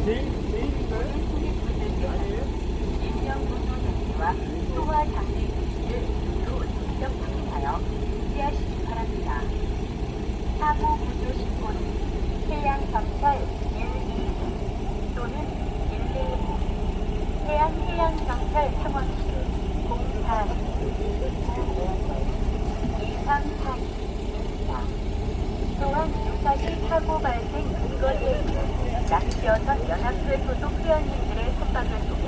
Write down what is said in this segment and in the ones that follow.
인명구조장비와 소와 장비 기기를 눈으로 직접 확인하여 인지하시기 바랍니다. 사고 구조 신고는 해양경찰 122 또는 119, 해양경찰 상원실 04-2342입니다. 또한 유사시 사고 발생 근거에 있는 낚시어선 연합회 소속 회원님들의 선박을 통해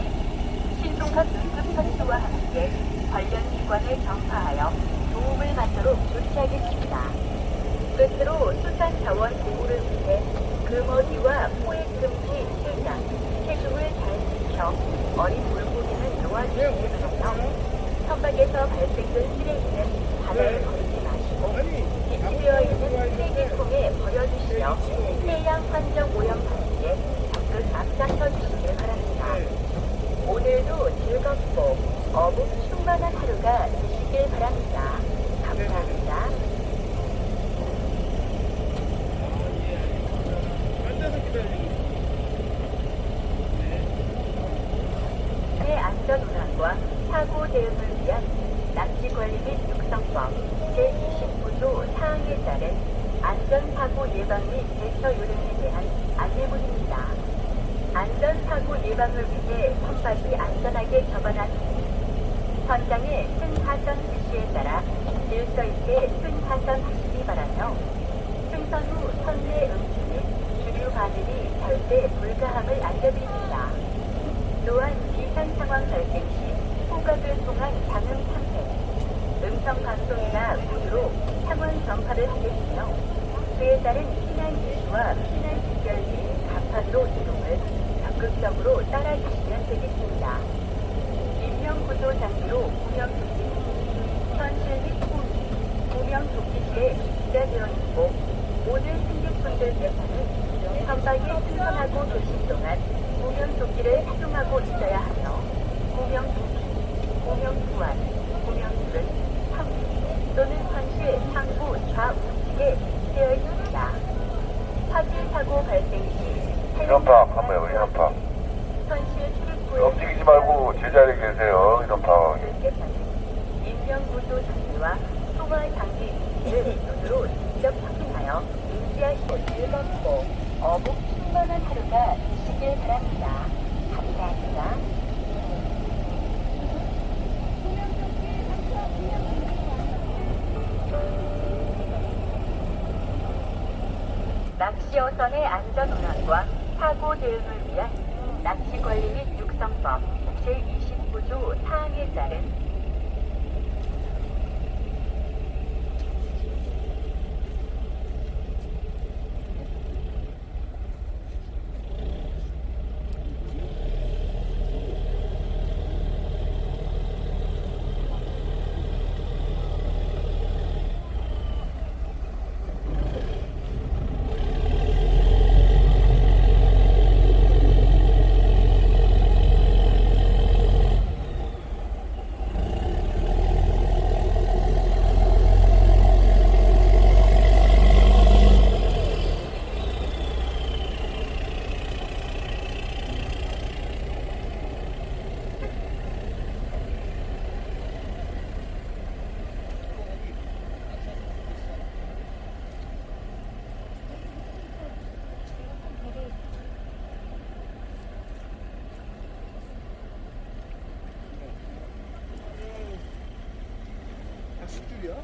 신속한 응급 처치와 함께 관련 기관에 전파하여 도움을 받도록 조치하겠습니다. 끝으로 수산자원 보호를 위해 금어기와 포획 금지 실장, 해중을 잘 지켜 어린 물고기는 놓아주시기 바라며 선박에서 발생된 쓰레기는 바다에 버리지 마시고 비치되어 있는 쓰레기통에 버려주시며 해양 환경 오염 방지에 적극 앞장서 주시길 바랍니다. 오늘도 즐겁고 어묵 충만한 하루가 되시길 바랍니다. 감사합니다. 새 안전 운항과 사고 대응을 위한 낚시 관리 및 육성법 제29조 사항에 따른 안전사고 예방 및 대처 요령에 대한 안내문입니다. 안전사고 예방을 위해 선박이 안전하게 접안한 후 선장의 승하선 지시에 따라 질서 있게 승하선 하시기 바라며 승선 후 선내 음주 및 주류 바늘이 절대 불가함을 알려드립니다. 또한 비상 상황 발생 시 후각을 통한 방음 탐색, 음성 방송이나 문으로 상황 전파를 하겠으며 그에 따른 피난 지시와 피난 직결 및 간판으로 이동을 적극적으로 따라주시면 되겠습니다. 인명구조 장비로 구명조끼, 현실 및 호미, 구명조끼 시에 비치가 되어 있고 오늘 승객분들께서는 선박에 승선하고 계신 동안 구명조끼를 착용하고 있어야 하며 구명조끼, 구명투안, 구명줄은 상부 또는 선실 상부 좌우측에 비치되어 있습니다. 화재 사고 발생 시 이런파 한번 해봐. 이런파 선실 출입구에 움직이지 말고 제자리에 계세요. 이런파 인명구조 장비와 소화 장비 위치를 눈으로 직접 확인하여 인지하시고 즐겁고 어묵 충만한 하루가 되시길 바랍니다. 감사합니다. 낚시어선의 안전 운항과 사고 대응을 위한 낚시 관리 및 육성법 제29조 사항에 따른 식줄이야?